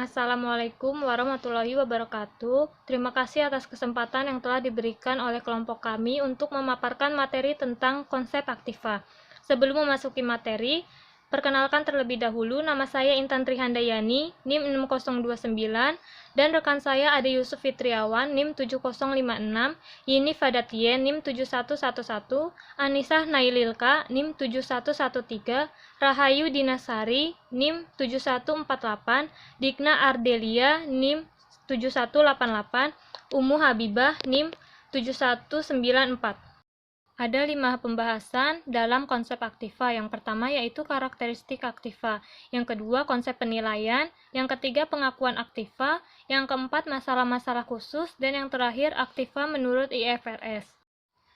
Assalamualaikum warahmatullahi wabarakatuh. Terima kasih atas kesempatan yang telah diberikan oleh kelompok kami untuk memaparkan materi tentang konsep aktiva. Sebelum memasuki materi, perkenalkan terlebih dahulu, nama saya Intan Trihandayani, NIM 6029, dan rekan saya Ade Yusuf Fitriawan, NIM 7056, Yini Fadatien, NIM 7111, Anisah Naililka, NIM 7113, Rahayu Dinasari, NIM 7148, Digna Ardelia, NIM 7188, Umu Habibah, NIM 7194. Ada 5 pembahasan dalam konsep aktiva. Yang pertama yaitu karakteristik aktiva, yang kedua konsep penilaian, yang ketiga pengakuan aktiva, yang keempat masalah-masalah khusus, dan yang terakhir aktiva menurut IFRS.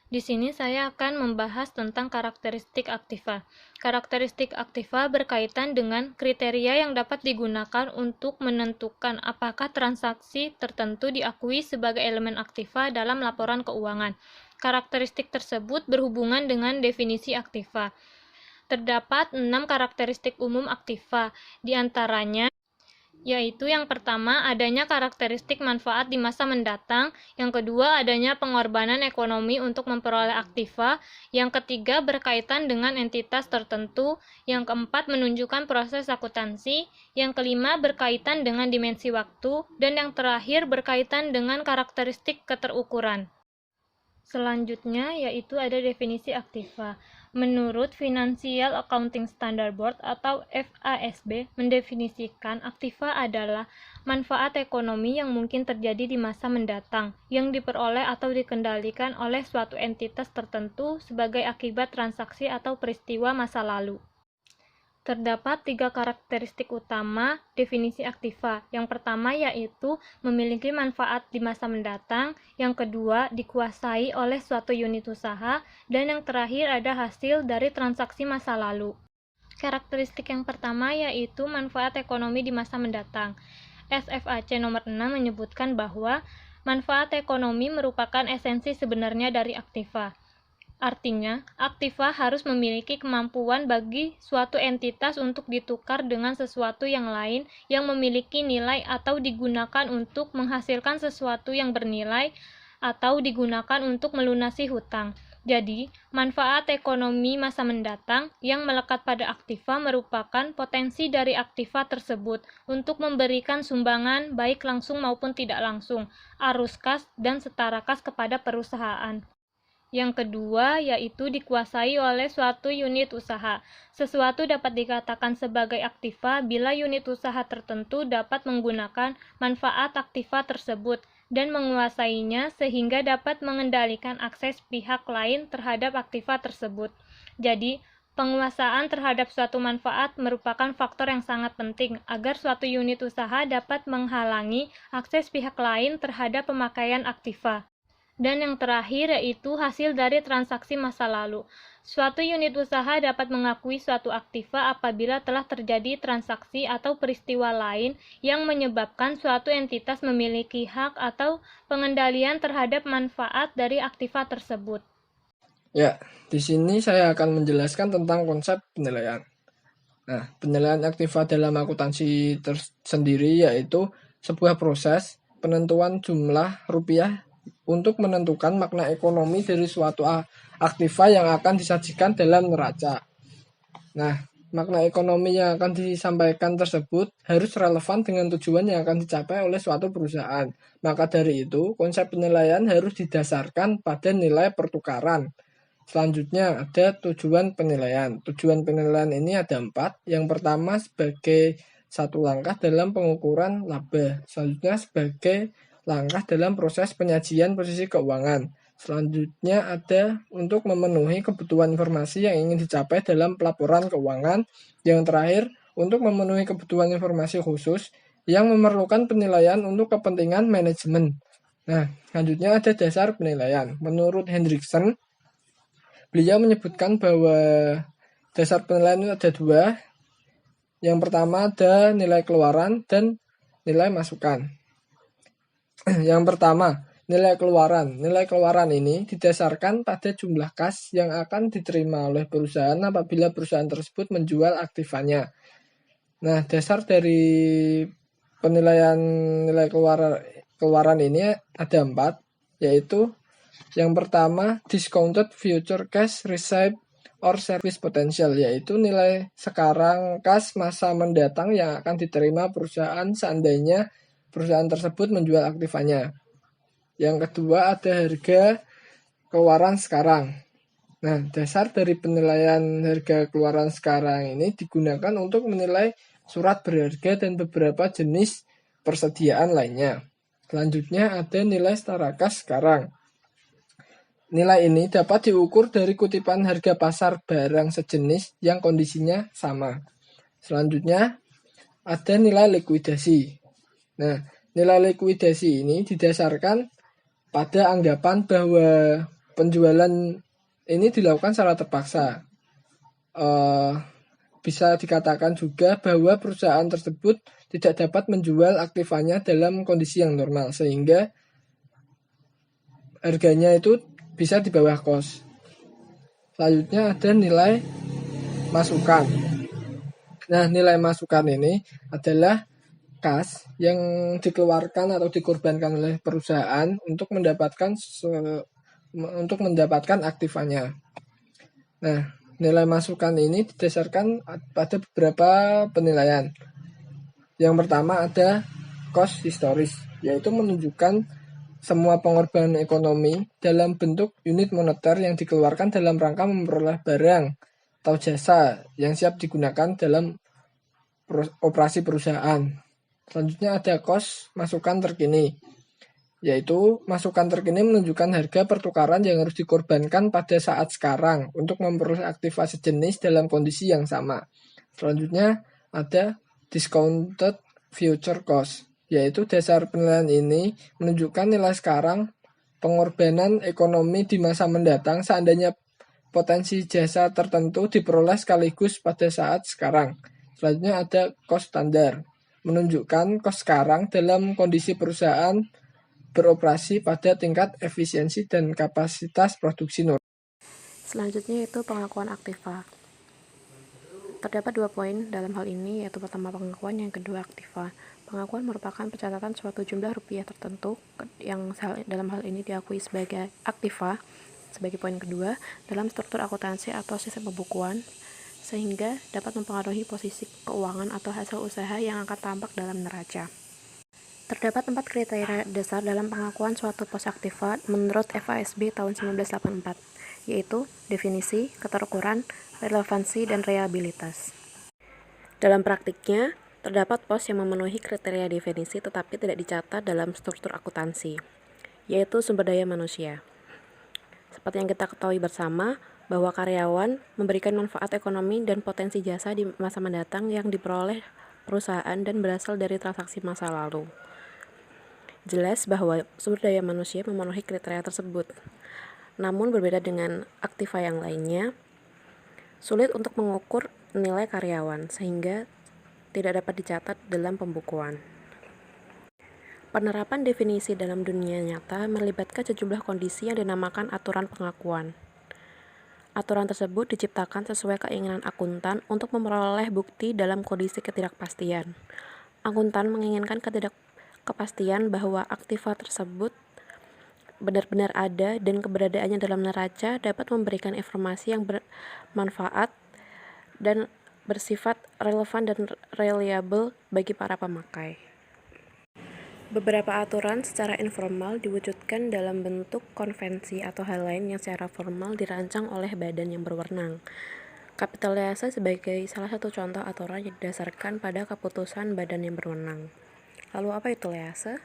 Di sini saya akan membahas tentang karakteristik aktiva. Karakteristik aktiva berkaitan dengan kriteria yang dapat digunakan untuk menentukan apakah transaksi tertentu diakui sebagai elemen aktiva dalam laporan keuangan. Karakteristik tersebut berhubungan dengan definisi aktiva. Terdapat 6 karakteristik umum aktiva, di antaranya yaitu yang pertama, adanya karakteristik manfaat di masa mendatang, yang kedua, adanya pengorbanan ekonomi untuk memperoleh aktiva, yang ketiga, berkaitan dengan entitas tertentu, yang keempat, menunjukkan proses akuntansi, yang kelima, berkaitan dengan dimensi waktu, dan yang terakhir, berkaitan dengan karakteristik keterukuran. Selanjutnya yaitu ada definisi aktiva. Menurut Financial Accounting Standard Board atau FASB mendefinisikan aktiva adalah manfaat ekonomi yang mungkin terjadi di masa mendatang yang diperoleh atau dikendalikan oleh suatu entitas tertentu sebagai akibat transaksi atau peristiwa masa lalu. Terdapat 3 karakteristik utama definisi aktiva. Yang pertama yaitu memiliki manfaat di masa mendatang, yang kedua dikuasai oleh suatu unit usaha, dan yang terakhir ada hasil dari transaksi masa lalu. Karakteristik yang pertama yaitu manfaat ekonomi di masa mendatang. SFAC nomor 6 menyebutkan bahwa manfaat ekonomi merupakan esensi sebenarnya dari aktiva. Artinya, aktiva harus memiliki kemampuan bagi suatu entitas untuk ditukar dengan sesuatu yang lain yang memiliki nilai atau digunakan untuk menghasilkan sesuatu yang bernilai atau digunakan untuk melunasi hutang. Jadi, manfaat ekonomi masa mendatang yang melekat pada aktiva merupakan potensi dari aktiva tersebut untuk memberikan sumbangan baik langsung maupun tidak langsung, arus kas dan setara kas kepada perusahaan. Yang kedua, yaitu dikuasai oleh suatu unit usaha. Sesuatu dapat dikatakan sebagai aktiva bila unit usaha tertentu dapat menggunakan manfaat aktiva tersebut dan menguasainya sehingga dapat mengendalikan akses pihak lain terhadap aktiva tersebut. Jadi, penguasaan terhadap suatu manfaat merupakan faktor yang sangat penting agar suatu unit usaha dapat menghalangi akses pihak lain terhadap pemakaian aktiva. Dan yang terakhir yaitu hasil dari transaksi masa lalu. Suatu unit usaha dapat mengakui suatu aktiva apabila telah terjadi transaksi atau peristiwa lain yang menyebabkan suatu entitas memiliki hak atau pengendalian terhadap manfaat dari aktiva tersebut. Ya, di sini saya akan menjelaskan tentang konsep penilaian. Nah, penilaian aktiva dalam akuntansi tersendiri yaitu sebuah proses penentuan jumlah rupiah untuk menentukan makna ekonomi dari suatu aktiva yang akan disajikan dalam neraca. Nah, makna ekonomi yang akan disampaikan tersebut harus relevan dengan tujuan yang akan dicapai oleh suatu perusahaan. Maka dari itu, konsep penilaian harus didasarkan pada nilai pertukaran. Selanjutnya ada tujuan penilaian. Tujuan penilaian ini ada 4. Yang pertama sebagai satu langkah dalam pengukuran laba. Selanjutnya sebagai langkah dalam proses penyajian posisi keuangan. Selanjutnya ada untuk memenuhi kebutuhan informasi yang ingin dicapai dalam pelaporan keuangan. Yang terakhir untuk memenuhi kebutuhan informasi khusus yang memerlukan penilaian untuk kepentingan manajemen. Nah, selanjutnya ada dasar penilaian. Menurut Hendriksen, beliau menyebutkan bahwa dasar penilaian itu ada 2. Yang pertama ada nilai keluaran dan nilai masukan. Yang pertama, nilai keluaran. Nilai keluaran ini didasarkan pada jumlah kas yang akan diterima oleh perusahaan apabila perusahaan tersebut menjual aktivanya. Nah, dasar dari penilaian nilai keluaran ini ada 4, yaitu yang pertama discounted future cash receipt or service potential, yaitu nilai sekarang kas masa mendatang yang akan diterima perusahaan seandainya perusahaan tersebut menjual aktifanya. Yang kedua ada harga keluaran sekarang. Nah, dasar dari penilaian harga keluaran sekarang ini digunakan untuk menilai surat berharga dan beberapa jenis persediaan lainnya. Selanjutnya ada nilai setara kas sekarang. Nilai ini dapat diukur dari kutipan harga pasar barang sejenis yang kondisinya sama. Selanjutnya ada nilai likuidasi. Nah, nilai likuidasi ini didasarkan pada anggapan bahwa penjualan ini dilakukan secara terpaksa. Bisa dikatakan juga bahwa perusahaan tersebut tidak dapat menjual aktifanya dalam kondisi yang normal, sehingga harganya itu bisa di bawah kos. Selanjutnya ada nilai masukan. Nah, nilai masukan ini adalah kas yang dikeluarkan atau dikorbankan oleh perusahaan untuk mendapatkan aktifanya. Nah, nilai masukan ini didasarkan pada beberapa penilaian. Yang pertama ada cost historis, yaitu menunjukkan semua pengorbanan ekonomi dalam bentuk unit moneter yang dikeluarkan dalam rangka memperoleh barang atau jasa yang siap digunakan dalam operasi perusahaan. Selanjutnya ada cost masukan terkini, yaitu masukan terkini menunjukkan harga pertukaran yang harus dikorbankan pada saat sekarang untuk memperoleh aktiva sejenis dalam kondisi yang sama. Selanjutnya ada discounted future cost, yaitu dasar penilaian ini menunjukkan nilai sekarang pengorbanan ekonomi di masa mendatang seandainya potensi jasa tertentu diperoleh sekaligus pada saat sekarang. Selanjutnya ada cost standar, menunjukkan kos sekarang dalam kondisi perusahaan beroperasi pada tingkat efisiensi dan kapasitas produksi normal. Selanjutnya yaitu pengakuan aktiva. Terdapat 2 poin dalam hal ini, yaitu pertama pengakuan, yang kedua aktiva. Pengakuan merupakan pencatatan suatu jumlah rupiah tertentu yang dalam hal ini diakui sebagai aktiva sebagai poin kedua dalam struktur akuntansi atau sistem pembukuan, sehingga dapat mempengaruhi posisi keuangan atau hasil usaha yang akan tampak dalam neraca. Terdapat 4 kriteria dasar dalam pengakuan suatu pos aktiva menurut FASB tahun 1984, yaitu definisi, keterukuran, relevansi, dan reliabilitas. Dalam praktiknya, terdapat pos yang memenuhi kriteria definisi tetapi tidak dicatat dalam struktur akuntansi, yaitu sumber daya manusia. Seperti yang kita ketahui bersama, bahwa karyawan memberikan manfaat ekonomi dan potensi jasa di masa mendatang yang diperoleh perusahaan dan berasal dari transaksi masa lalu. Jelas bahwa sumber daya manusia memenuhi kriteria tersebut. Namun berbeda dengan aktiva yang lainnya, sulit untuk mengukur nilai karyawan sehingga tidak dapat dicatat dalam pembukuan. Penerapan definisi dalam dunia nyata melibatkan sejumlah kondisi yang dinamakan aturan pengakuan. Aturan tersebut diciptakan sesuai keinginan akuntan untuk memperoleh bukti dalam kondisi ketidakpastian. Akuntan menginginkan ketidakpastian bahwa aktiva tersebut benar-benar ada dan keberadaannya dalam neraca dapat memberikan informasi yang bermanfaat dan bersifat relevan dan reliable bagi para pemakai. Beberapa aturan secara informal diwujudkan dalam bentuk konvensi atau hal lain yang secara formal dirancang oleh badan yang berwenang. Kapital liase sebagai salah satu contoh aturan yang didasarkan pada keputusan badan yang berwenang. Lalu apa itu liase?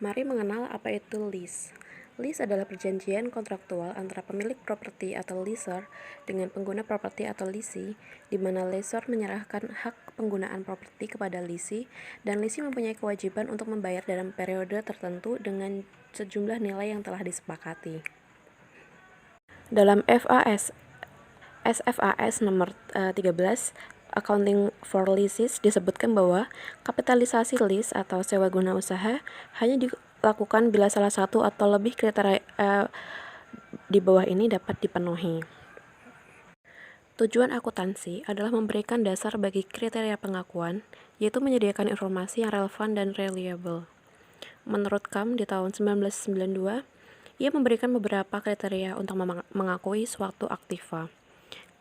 Mari mengenal apa itu lease. Lease adalah perjanjian kontraktual antara pemilik properti atau leaser dengan pengguna properti atau leasee, di mana lessor menyerahkan hak penggunaan properti kepada leasee, dan leasee mempunyai kewajiban untuk membayar dalam periode tertentu dengan sejumlah nilai yang telah disepakati. Dalam SFAS nomor 13, Accounting for Leases, disebutkan bahwa kapitalisasi lease atau sewa guna usaha hanya dilakukan bila salah satu atau lebih kriteria di bawah ini dapat dipenuhi. Tujuan akuntansi adalah memberikan dasar bagi kriteria pengakuan, yaitu menyediakan informasi yang relevan dan reliable. Menurut KAM di tahun 1992, ia memberikan beberapa kriteria untuk mengakui suatu aktiva.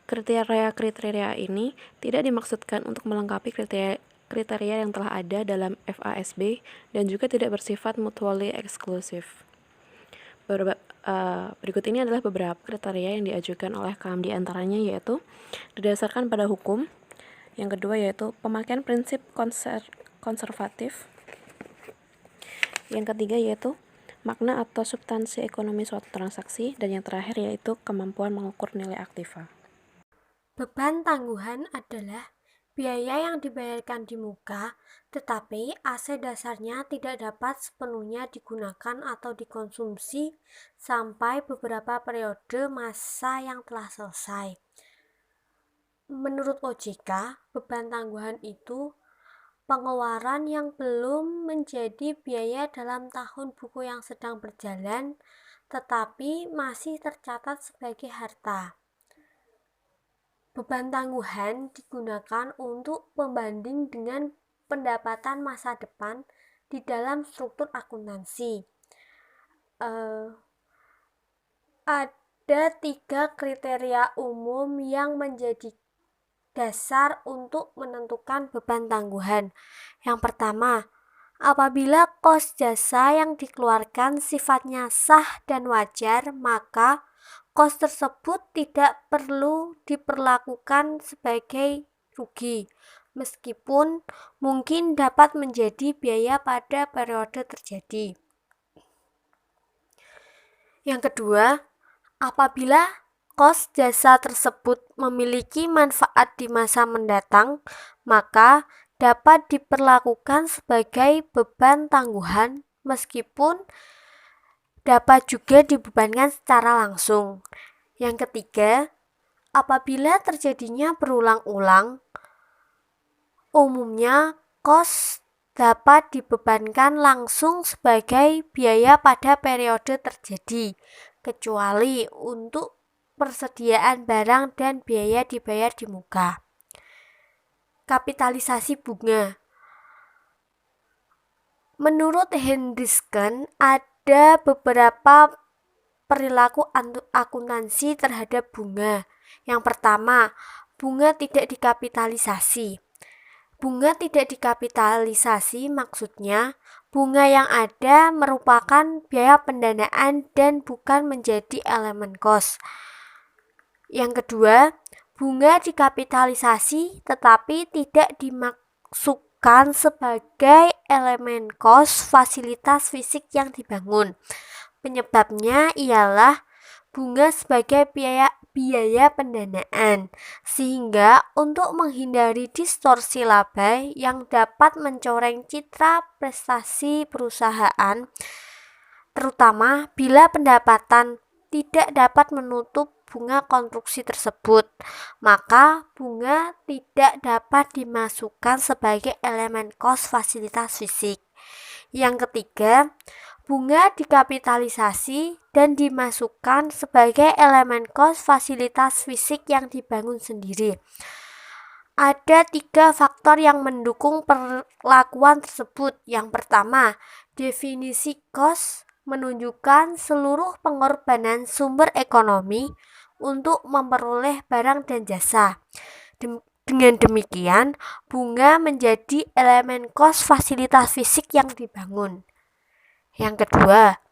Kriteria-kriteria ini tidak dimaksudkan untuk melengkapi kriteria yang telah ada dalam FASB dan juga tidak bersifat mutually exclusive. Berikut ini adalah beberapa kriteria yang diajukan oleh KAM, di antaranya yaitu didasarkan pada hukum, yang kedua yaitu pemakaian prinsip konservatif, yang ketiga yaitu makna atau substansi ekonomi suatu transaksi, dan yang terakhir yaitu kemampuan mengukur nilai aktiva. Beban tangguhan adalah biaya yang dibayarkan di muka, tetapi aset dasarnya tidak dapat sepenuhnya digunakan atau dikonsumsi sampai beberapa periode masa yang telah selesai. Menurut OJK, beban tangguhan itu pengeluaran yang belum menjadi biaya dalam tahun buku yang sedang berjalan, tetapi masih tercatat sebagai harta. Beban tangguhan digunakan untuk pembanding dengan pendapatan masa depan di dalam struktur akuntansi. Ada 3 kriteria umum yang menjadi dasar untuk menentukan beban tangguhan. Yang pertama, apabila kos jasa yang dikeluarkan sifatnya sah dan wajar, maka kos tersebut tidak perlu diperlakukan sebagai rugi, meskipun mungkin dapat menjadi biaya pada periode terjadi. Yang kedua, apabila kos jasa tersebut memiliki manfaat di masa mendatang, maka dapat diperlakukan sebagai beban tangguhan, meskipun dapat juga dibebankan secara langsung. Yang ketiga, apabila terjadinya berulang-ulang, umumnya kos dapat dibebankan langsung sebagai biaya pada periode terjadi, kecuali untuk persediaan barang dan biaya dibayar di muka. Kapitalisasi bunga. Menurut Hendrickson, ada beberapa perilaku akuntansi terhadap bunga. Yang pertama, bunga tidak dikapitalisasi. Bunga tidak dikapitalisasi maksudnya bunga yang ada merupakan biaya pendanaan dan bukan menjadi elemen kos. Yang kedua, bunga dikapitalisasi tetapi tidak dimasukkan sebagai elemen kos fasilitas fisik yang dibangun. Penyebabnya ialah bunga sebagai biaya pendanaan, sehingga untuk menghindari distorsi laba yang dapat mencoreng citra prestasi perusahaan, terutama bila pendapatan tidak dapat menutup bunga konstruksi tersebut, maka bunga tidak dapat dimasukkan sebagai elemen kos fasilitas fisik. Yang ketiga, bunga dikapitalisasi dan dimasukkan sebagai elemen kos fasilitas fisik yang dibangun sendiri. Ada 3 faktor yang mendukung perlakuan tersebut. Yang pertama, definisi kos menunjukkan seluruh pengorbanan sumber ekonomi untuk memperoleh barang dan jasa. Dengan demikian, bunga menjadi elemen kos fasilitas fisik yang dibangun. Yang kedua,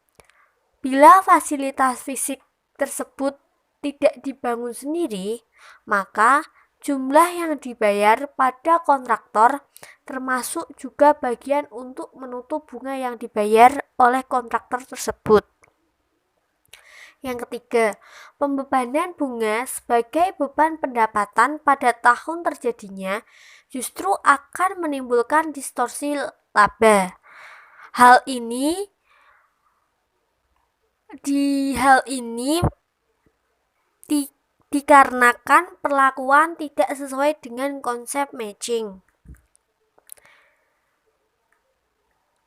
bila fasilitas fisik tersebut tidak dibangun sendiri, maka jumlah yang dibayar pada kontraktor termasuk juga bagian untuk menutup bunga yang dibayar oleh kontraktor tersebut. Yang ketiga, pembebanan bunga sebagai beban pendapatan pada tahun terjadinya justru akan menimbulkan distorsi laba. Hal ini dikarenakan perlakuan tidak sesuai dengan konsep matching.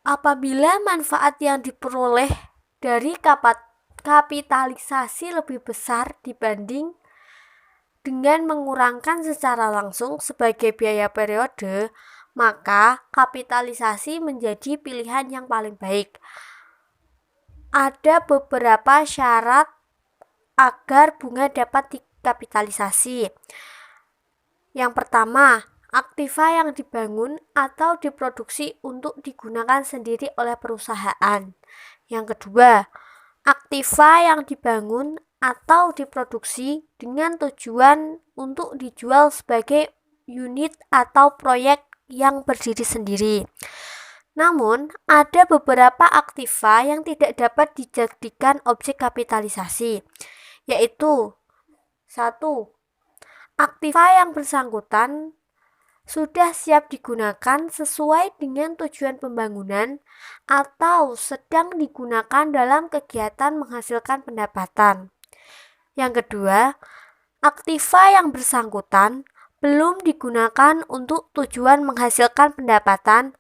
Apabila manfaat yang diperoleh dari kapitalisasi lebih besar dibanding dengan mengurangkan secara langsung sebagai biaya periode, maka kapitalisasi menjadi pilihan yang paling baik. Ada beberapa syarat agar bunga dapat dikapitalisasi. Yang pertama, aktiva yang dibangun atau diproduksi untuk digunakan sendiri oleh perusahaan. Yang kedua, aktiva yang dibangun atau diproduksi dengan tujuan untuk dijual sebagai unit atau proyek yang berdiri sendiri. Namun, ada beberapa aktiva yang tidak dapat dijadikan objek kapitalisasi, yaitu 1. Aktiva yang bersangkutan sudah siap digunakan sesuai dengan tujuan pembangunan atau sedang digunakan dalam kegiatan menghasilkan pendapatan. Yang kedua, aktiva yang bersangkutan belum digunakan untuk tujuan menghasilkan pendapatan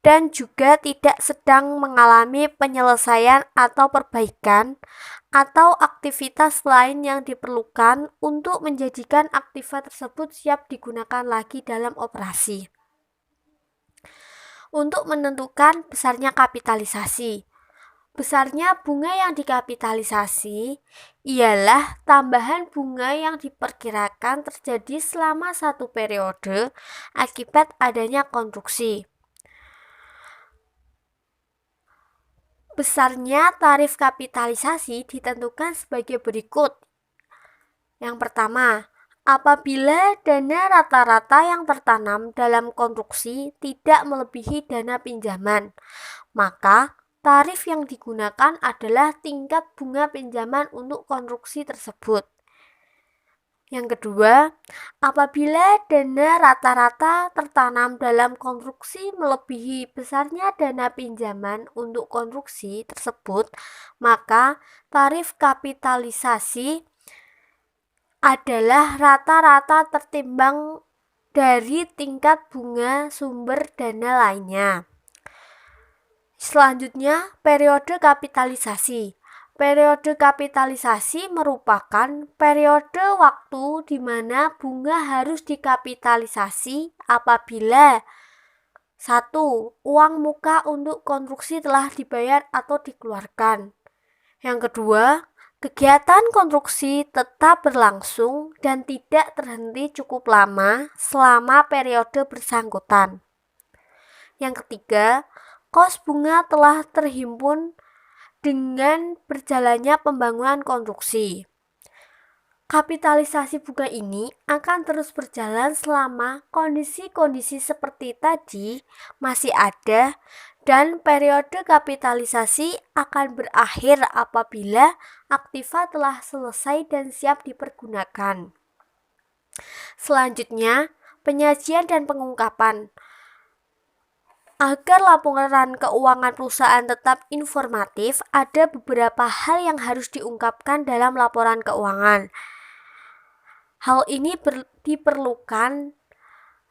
dan juga tidak sedang mengalami penyelesaian atau perbaikan atau aktivitas lain yang diperlukan untuk menjadikan aktiva tersebut siap digunakan lagi dalam operasi. Untuk menentukan besarnya kapitalisasi, besarnya bunga yang dikapitalisasi ialah tambahan bunga yang diperkirakan terjadi selama satu periode akibat adanya konstruksi. Besarnya tarif kapitalisasi ditentukan sebagai berikut. Yang pertama, apabila dana rata-rata yang tertanam dalam konstruksi tidak melebihi dana pinjaman, maka tarif yang digunakan adalah tingkat bunga pinjaman untuk konstruksi tersebut. Yang kedua, apabila dana rata-rata tertanam dalam konstruksi melebihi besarnya dana pinjaman untuk konstruksi tersebut, maka tarif kapitalisasi adalah rata-rata tertimbang dari tingkat bunga sumber dana lainnya. Selanjutnya, periode kapitalisasi. Periode kapitalisasi merupakan periode waktu di mana bunga harus dikapitalisasi apabila 1. Uang muka untuk konstruksi telah dibayar atau dikeluarkan. Yang kedua, kegiatan konstruksi tetap berlangsung dan tidak terhenti cukup lama selama periode bersangkutan. Yang ketiga, kos bunga telah terhimpun dengan berjalannya pembangunan konstruksi. Kapitalisasi bunga ini akan terus berjalan selama kondisi-kondisi seperti tadi masih ada dan periode kapitalisasi akan berakhir apabila aktiva telah selesai dan siap dipergunakan. Selanjutnya, penyajian dan pengungkapan. Agar laporan keuangan perusahaan tetap informatif, ada beberapa hal yang harus diungkapkan dalam laporan keuangan. Hal ini diperlukan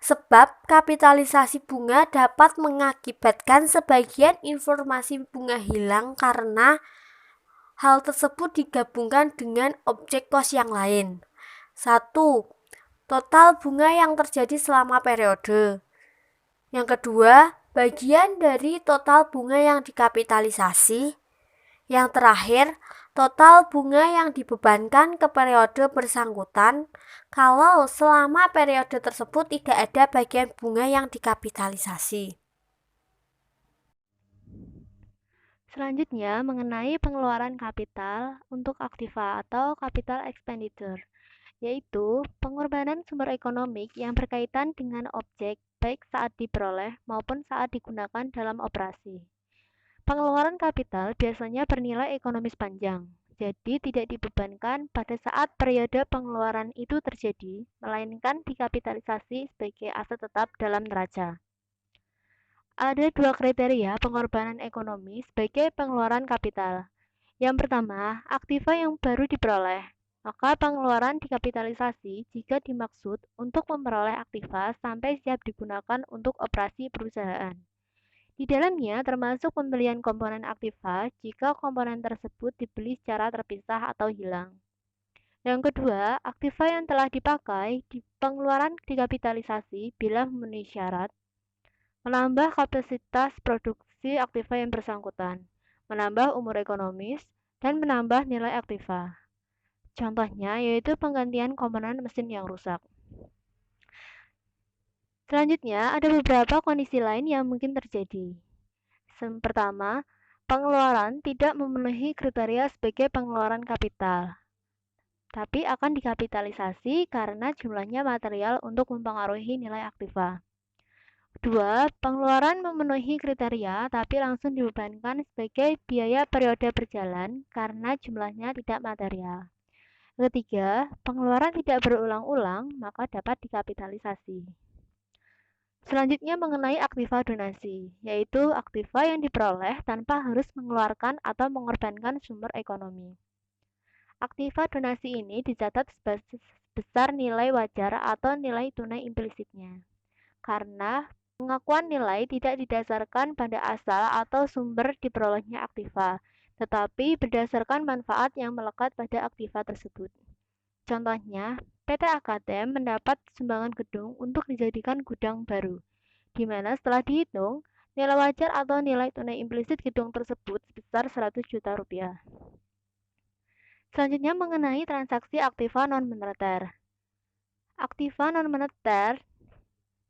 sebab kapitalisasi bunga dapat mengakibatkan sebagian informasi bunga hilang karena hal tersebut digabungkan dengan objek kos yang lain. 1. Total bunga yang terjadi selama periode. Yang kedua, bagian dari total bunga yang dikapitalisasi. Yang terakhir, total bunga yang dibebankan ke periode bersangkutan kalau selama periode tersebut tidak ada bagian bunga yang dikapitalisasi. Selanjutnya, mengenai pengeluaran kapital untuk aktiva atau capital expenditure, yaitu pengorbanan sumber ekonomi yang berkaitan dengan objek baik saat diperoleh maupun saat digunakan dalam operasi. Pengeluaran kapital biasanya bernilai ekonomis panjang, jadi tidak dibebankan pada saat periode pengeluaran itu terjadi, melainkan dikapitalisasi sebagai aset tetap dalam neraca. Ada dua kriteria pengorbanan ekonomi sebagai pengeluaran kapital. Yang pertama, aktiva yang baru diperoleh. Maka pengeluaran dikapitalisasi jika dimaksud untuk memperoleh aktiva sampai siap digunakan untuk operasi perusahaan. Di dalamnya termasuk pembelian komponen aktiva jika komponen tersebut dibeli secara terpisah atau hilang. Yang kedua, aktiva yang telah dipakai di pengeluaran dikapitalisasi bila memenuhi syarat, menambah kapasitas produksi aktiva yang bersangkutan, menambah umur ekonomis, dan menambah nilai aktiva. Contohnya yaitu penggantian komponen mesin yang rusak. Selanjutnya, ada beberapa kondisi lain yang mungkin terjadi. Pertama, pengeluaran tidak memenuhi kriteria sebagai pengeluaran kapital, tapi akan dikapitalisasi karena jumlahnya material untuk mempengaruhi nilai aktiva. Kedua, pengeluaran memenuhi kriteria tapi langsung dibebankan sebagai biaya periode berjalan karena jumlahnya tidak material. Ketiga, pengeluaran tidak berulang-ulang maka dapat dikapitalisasi. Selanjutnya mengenai aktiva donasi, yaitu aktiva yang diperoleh tanpa harus mengeluarkan atau mengorbankan sumber ekonomi. Aktiva donasi ini dicatat sebesar nilai wajar atau nilai tunai implisitnya, karena pengakuan nilai tidak didasarkan pada asal atau sumber diperolehnya aktiva, tetapi berdasarkan manfaat yang melekat pada aktiva tersebut. Contohnya, PT Akadem mendapat sumbangan gedung untuk dijadikan gudang baru, di mana setelah dihitung, nilai wajar atau nilai tunai implisit gedung tersebut sebesar 100 juta rupiah. Selanjutnya mengenai transaksi aktiva non-moneter. Aktiva non-moneter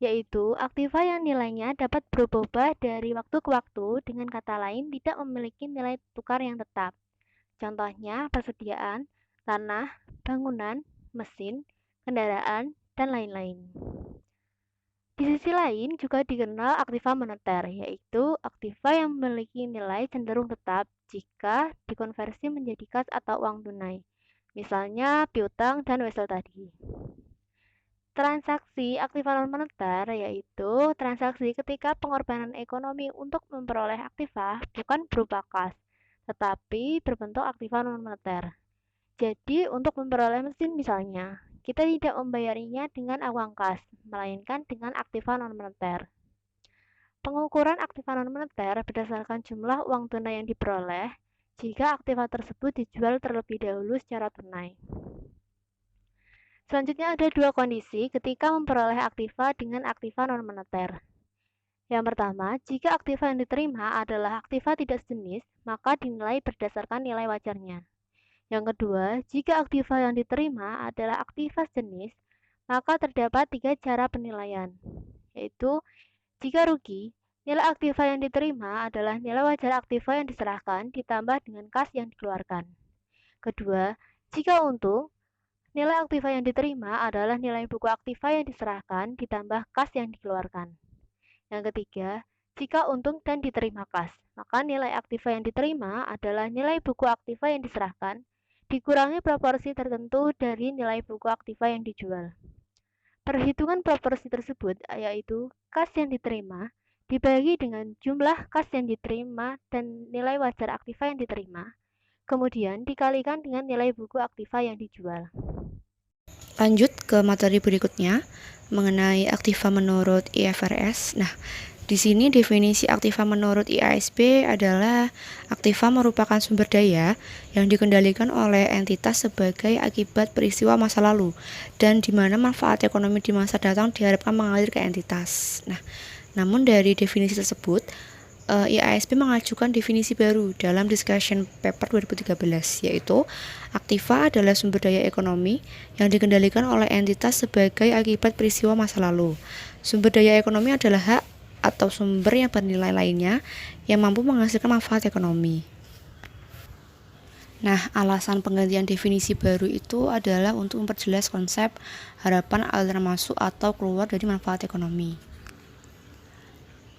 yaitu aktiva yang nilainya dapat berubah dari waktu ke waktu, dengan kata lain tidak memiliki nilai tukar yang tetap. Contohnya persediaan, tanah, bangunan, mesin, kendaraan, dan lain-lain. Di sisi lain juga dikenal aktiva moneter, yaitu aktiva yang memiliki nilai cenderung tetap jika dikonversi menjadi kas atau uang tunai, misalnya piutang dan wesel tadi. Transaksi aktiva non-moneter yaitu transaksi ketika pengorbanan ekonomi untuk memperoleh aktiva bukan berupa kas, tetapi berbentuk aktiva non-moneter. Jadi untuk memperoleh mesin misalnya, kita tidak membayarinya dengan uang kas, melainkan dengan aktiva non-moneter. Pengukuran aktiva non-moneter berdasarkan jumlah uang tunai yang diperoleh jika aktiva tersebut dijual terlebih dahulu secara tunai. Selanjutnya ada dua kondisi ketika memperoleh aktiva dengan aktiva non-moneter. Yang pertama, jika aktiva yang diterima adalah aktiva tidak sejenis, maka dinilai berdasarkan nilai wajarnya. Yang kedua, jika aktiva yang diterima adalah aktiva sejenis, maka terdapat 3 cara penilaian, yaitu jika rugi, nilai aktiva yang diterima adalah nilai wajar aktiva yang diserahkan ditambah dengan kas yang dikeluarkan. Kedua, jika untung, nilai aktiva yang diterima adalah nilai buku aktiva yang diserahkan ditambah kas yang dikeluarkan. Yang ketiga, jika untung dan diterima kas, maka nilai aktiva yang diterima adalah nilai buku aktiva yang diserahkan dikurangi proporsi tertentu dari nilai buku aktiva yang dijual. Perhitungan proporsi tersebut yaitu kas yang diterima dibagi dengan jumlah kas yang diterima dan nilai wajar aktiva yang diterima, kemudian dikalikan dengan nilai buku aktiva yang dijual. Lanjut ke materi berikutnya mengenai aktiva menurut IFRS. Nah, di sini definisi aktiva menurut IASB adalah aktiva merupakan sumber daya yang dikendalikan oleh entitas sebagai akibat peristiwa masa lalu dan di mana manfaat ekonomi di masa datang diharapkan mengalir ke entitas. Nah, namun dari definisi tersebut IASB mengajukan definisi baru dalam discussion paper 2013, yaitu aktiva adalah sumber daya ekonomi yang dikendalikan oleh entitas sebagai akibat peristiwa masa lalu. Sumber daya ekonomi adalah hak atau sumber yang bernilai lainnya yang mampu menghasilkan manfaat ekonomi. Nah, alasan penggantian definisi baru itu adalah untuk memperjelas konsep harapan aliran masuk atau keluar dari manfaat ekonomi.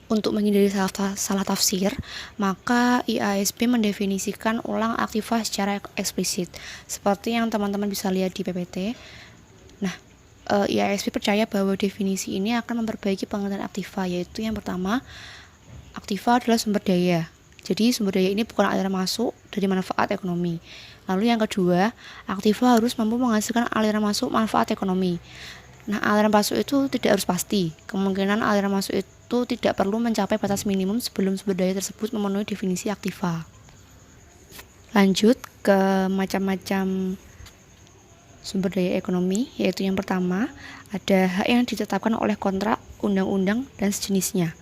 Untuk menghindari salah tafsir, maka IASB mendefinisikan ulang aktiva secara eksplisit, seperti yang teman-teman bisa lihat di PPT. Nah, IASB percaya bahwa definisi ini akan memperbaiki pengertian aktiva, yaitu yang pertama, aktiva adalah sumber daya. Jadi sumber daya ini bukan aliran masuk dari manfaat ekonomi. Lalu yang kedua, aktiva harus mampu menghasilkan aliran masuk manfaat ekonomi. Nah, aliran masuk itu tidak harus pasti. Kemungkinan aliran masuk itu tidak perlu mencapai batas minimum sebelum sumber daya tersebut memenuhi definisi aktiva. Lanjut ke macam-macam sumber daya ekonomi, yaitu yang pertama, ada hak yang ditetapkan oleh kontrak, undang-undang, dan sejenisnya.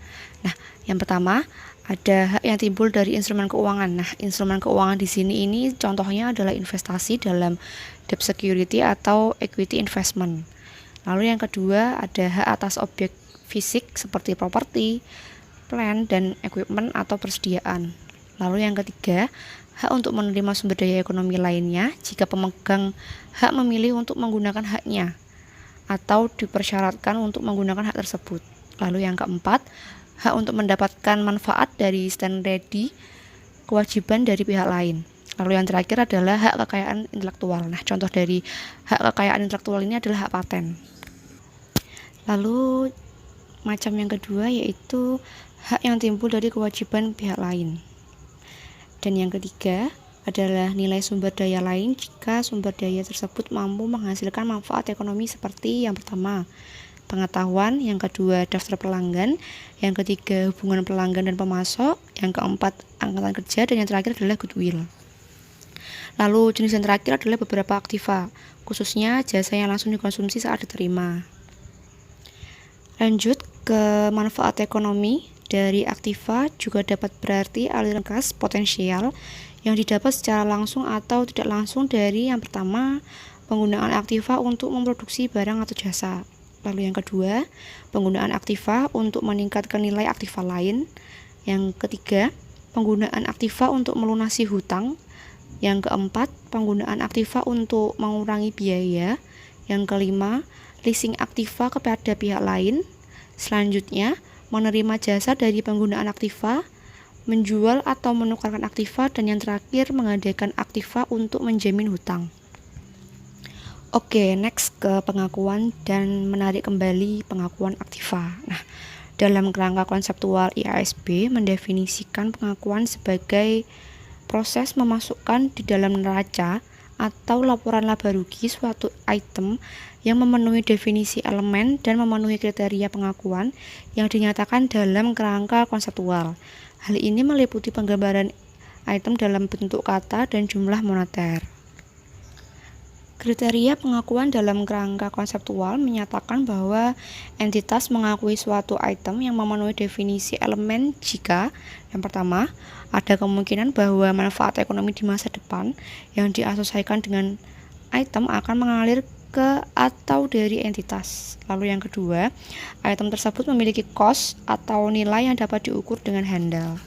Nah, yang pertama, ada hak yang timbul dari instrumen keuangan. Nah, instrumen keuangan di sini ini contohnya adalah investasi dalam debt security atau equity investment. Lalu yang kedua, ada hak atas objek fisik seperti properti, plant, dan equipment atau persediaan. Lalu yang ketiga, hak untuk menerima sumber daya ekonomi lainnya jika pemegang hak memilih untuk menggunakan haknya atau dipersyaratkan untuk menggunakan hak tersebut. Lalu yang keempat, hak untuk mendapatkan manfaat dari stand ready kewajiban dari pihak lain. Lalu yang terakhir adalah hak kekayaan intelektual. Nah, contoh dari hak kekayaan intelektual ini adalah hak paten. Lalu macam yang kedua yaitu hak yang timbul dari kewajiban pihak lain. Dan yang ketiga adalah nilai sumber daya lain jika sumber daya tersebut mampu menghasilkan manfaat ekonomi seperti yang pertama, pengetahuan, yang kedua, daftar pelanggan, yang ketiga, hubungan pelanggan dan pemasok, yang keempat, angkatan kerja, dan yang terakhir adalah goodwill. Lalu jenis yang terakhir adalah beberapa aktiva, khususnya jasa yang langsung dikonsumsi saat diterima. Lanjut ke manfaat ekonomi. Dari aktiva juga dapat berarti aliran kas potensial yang didapat secara langsung atau tidak langsung dari yang pertama, penggunaan aktiva untuk memproduksi barang atau jasa. Lalu yang kedua, penggunaan aktiva untuk meningkatkan nilai aktiva lain. Yang ketiga, penggunaan aktiva untuk melunasi hutang. Yang keempat, penggunaan aktiva untuk mengurangi biaya. Yang kelima, leasing aktiva kepada pihak lain. Selanjutnya, menerima jasa dari penggunaan aktiva, menjual atau menukarkan aktiva, dan yang terakhir mengadakan aktiva untuk menjamin hutang. Oke, next ke pengakuan dan menarik kembali pengakuan aktiva. Nah, dalam kerangka konseptual IASB mendefinisikan pengakuan sebagai proses memasukkan di dalam neraca atau laporan laba rugi suatu item yang memenuhi definisi elemen dan memenuhi kriteria pengakuan yang dinyatakan dalam kerangka konseptual. Hal ini meliputi penggambaran item dalam bentuk kata dan jumlah moneter. Kriteria pengakuan dalam kerangka konseptual menyatakan bahwa entitas mengakui suatu item yang memenuhi definisi elemen jika, yang pertama, ada kemungkinan bahwa manfaat ekonomi di masa depan yang diasosiasikan dengan item akan mengalir ke atau dari entitas. Lalu yang kedua, item tersebut memiliki cost atau nilai yang dapat diukur dengan handal.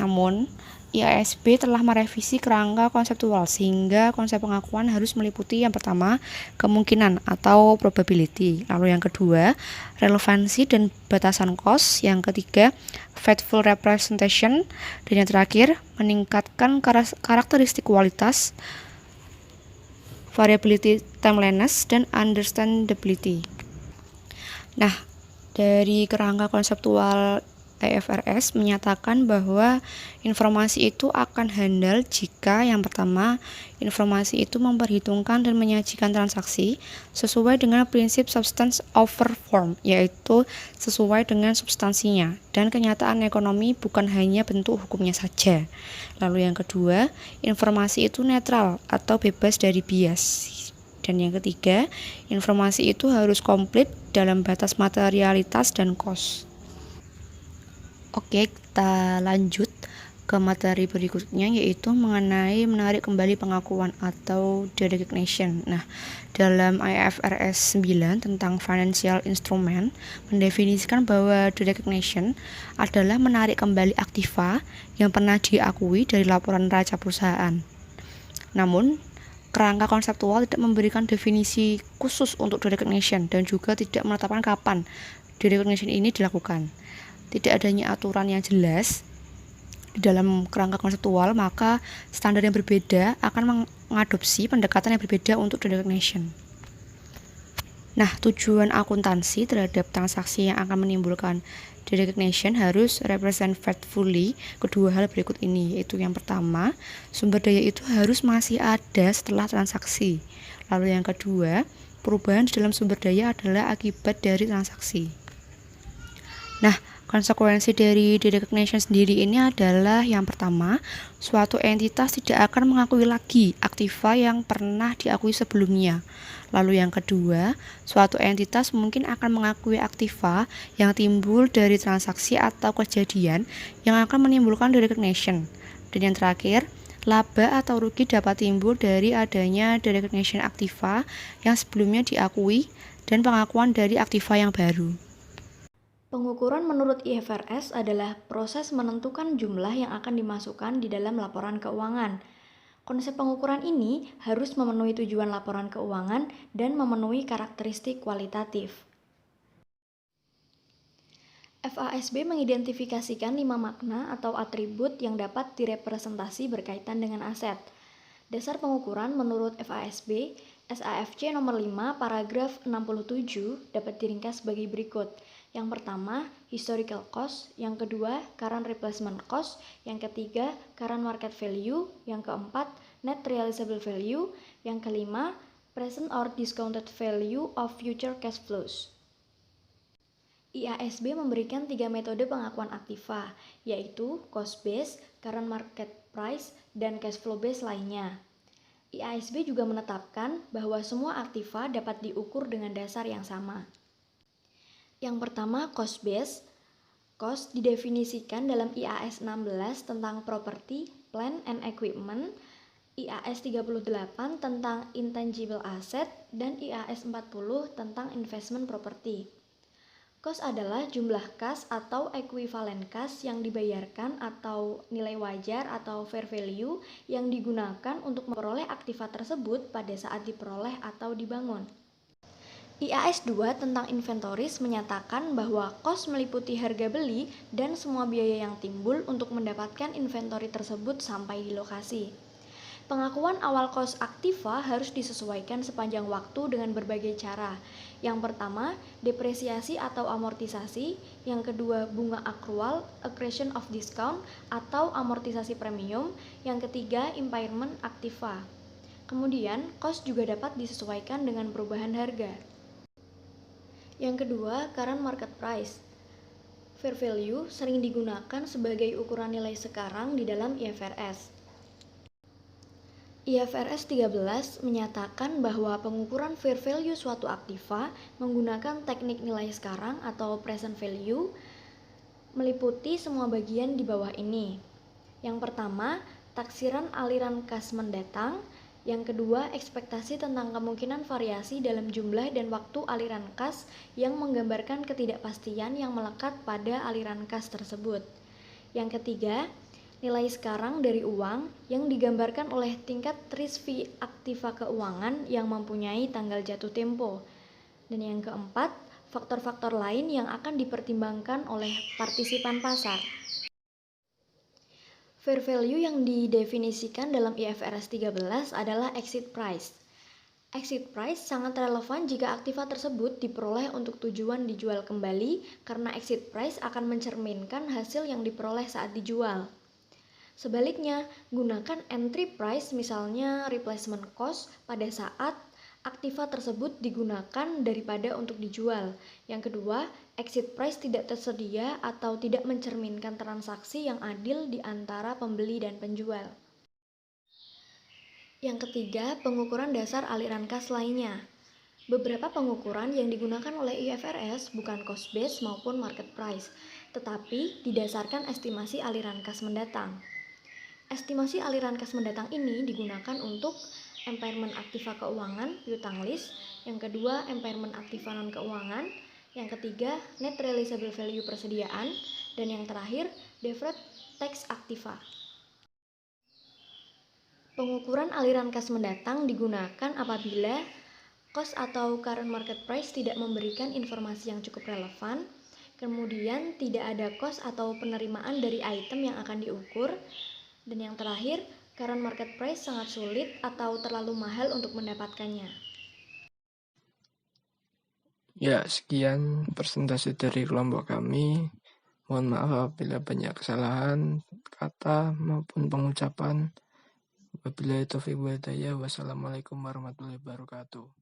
Namun, IASB telah merevisi kerangka konseptual sehingga konsep pengakuan harus meliputi yang pertama, kemungkinan atau probability. Lalu yang kedua, relevansi dan batasan cost. Yang ketiga, faithful representation. Dan yang terakhir, meningkatkan karakteristik kualitas, variability, timeliness, dan understandability. Nah, dari kerangka konseptual IFRS menyatakan bahwa informasi itu akan handal jika yang pertama, informasi itu memperhitungkan dan menyajikan transaksi sesuai dengan prinsip substance over form, yaitu sesuai dengan substansinya, dan kenyataan ekonomi bukan hanya bentuk hukumnya saja. Lalu yang kedua, informasi itu netral atau bebas dari bias. Dan yang ketiga, informasi itu harus komplit dalam batas materialitas dan cost. Oke, kita lanjut ke materi berikutnya, yaitu mengenai menarik kembali pengakuan atau de-recognition. Nah, dalam IFRS 9 tentang financial instrument mendefinisikan bahwa de-recognition adalah menarik kembali aktiva yang pernah diakui dari laporan neraca perusahaan. Namun, kerangka konseptual tidak memberikan definisi khusus untuk de-recognition dan juga tidak menetapkan kapan de-recognition ini dilakukan. Tidak adanya aturan yang jelas di dalam kerangka konseptual, maka standar yang berbeda akan mengadopsi pendekatan yang berbeda untuk de-recognition. Nah, tujuan akuntansi terhadap transaksi yang akan menimbulkan de-recognition harus represent faithfully kedua hal berikut ini, yaitu yang pertama, sumber daya itu harus masih ada setelah transaksi. Lalu yang kedua, perubahan di dalam sumber daya adalah akibat dari transaksi. Nah, Konsekuensi dari derecognition sendiri ini adalah yang pertama, suatu entitas tidak akan mengakui lagi aktiva yang pernah diakui sebelumnya. Lalu yang kedua, suatu entitas mungkin akan mengakui aktiva yang timbul dari transaksi atau kejadian yang akan menimbulkan derecognition. Dan yang terakhir, laba atau rugi dapat timbul dari adanya derecognition aktiva yang sebelumnya diakui dan pengakuan dari aktiva yang baru. Pengukuran menurut IFRS adalah proses menentukan jumlah yang akan dimasukkan di dalam laporan keuangan. Konsep pengukuran ini harus memenuhi tujuan laporan keuangan dan memenuhi karakteristik kualitatif. FASB mengidentifikasikan 5 makna atau atribut yang dapat direpresentasi berkaitan dengan aset. Dasar pengukuran menurut FASB, SAFC nomor 5 paragraf 67 dapat diringkas sebagai berikut. Yang pertama, historical cost, yang kedua, current replacement cost, yang ketiga, current market value, yang keempat, net realizable value, yang kelima, present or discounted value of future cash flows. IASB memberikan 3 metode pengakuan aktiva, yaitu cost base, current market price, dan cash flow base lainnya. IASB juga menetapkan bahwa semua aktiva dapat diukur dengan dasar yang sama. Yang pertama, cost base. Cost didefinisikan dalam IAS 16 tentang property, plant, and equipment, IAS 38 tentang intangible asset, dan IAS 40 tentang investment property. Cost adalah jumlah kas atau ekuivalen kas yang dibayarkan atau nilai wajar atau fair value yang digunakan untuk memperoleh aktiva tersebut pada saat diperoleh atau dibangun. IAS 2 tentang inventories menyatakan bahwa cost meliputi harga beli dan semua biaya yang timbul untuk mendapatkan inventory tersebut sampai di lokasi. Pengakuan awal cost aktiva harus disesuaikan sepanjang waktu dengan berbagai cara. Yang pertama, depresiasi atau amortisasi. Yang kedua, bunga akrual, accretion of discount, atau amortisasi premium. Yang ketiga, impairment aktiva. Kemudian, cost juga dapat disesuaikan dengan perubahan harga. Yang kedua, current market price. Fair value sering digunakan sebagai ukuran nilai sekarang di dalam IFRS. IFRS 13 menyatakan bahwa pengukuran fair value suatu aktiva menggunakan teknik nilai sekarang atau present value meliputi semua bagian di bawah ini. Yang pertama, taksiran aliran kas mendatang. Yang kedua, ekspektasi tentang kemungkinan variasi dalam jumlah dan waktu aliran kas yang menggambarkan ketidakpastian yang melekat pada aliran kas tersebut. Yang ketiga, nilai sekarang dari uang yang digambarkan oleh tingkat risk fee aktiva keuangan yang mempunyai tanggal jatuh tempo. Dan yang keempat, faktor-faktor lain yang akan dipertimbangkan oleh partisipan pasar. Fair value yang didefinisikan dalam IFRS 13 adalah exit price. Exit price sangat relevan jika aktiva tersebut diperoleh untuk tujuan dijual kembali karena exit price akan mencerminkan hasil yang diperoleh saat dijual. Sebaliknya, gunakan entry price misalnya replacement cost pada saat aktiva tersebut digunakan daripada untuk dijual. Yang kedua, exit price tidak tersedia atau tidak mencerminkan transaksi yang adil di antara pembeli dan penjual. Yang ketiga, pengukuran dasar aliran kas lainnya. Beberapa pengukuran yang digunakan oleh IFRS bukan cost base maupun market price, tetapi didasarkan estimasi aliran kas mendatang. Estimasi aliran kas mendatang ini digunakan untuk impairment aktiva keuangan, piutang list. Yang kedua, impairment aktiva non-keuangan. Yang ketiga, net realizable value persediaan. Dan yang terakhir, deferred tax aktiva. Pengukuran aliran kas mendatang digunakan apabila cost atau current market price tidak memberikan informasi yang cukup relevan, kemudian tidak ada cost atau penerimaan dari item yang akan diukur, dan yang terakhir, current market price sangat sulit atau terlalu mahal untuk mendapatkannya. Ya, sekian presentasi dari kelompok kami. Mohon maaf apabila banyak kesalahan kata maupun pengucapan. Wabillahi taufiq wal hidayah. Wassalamualaikum warahmatullahi wabarakatuh.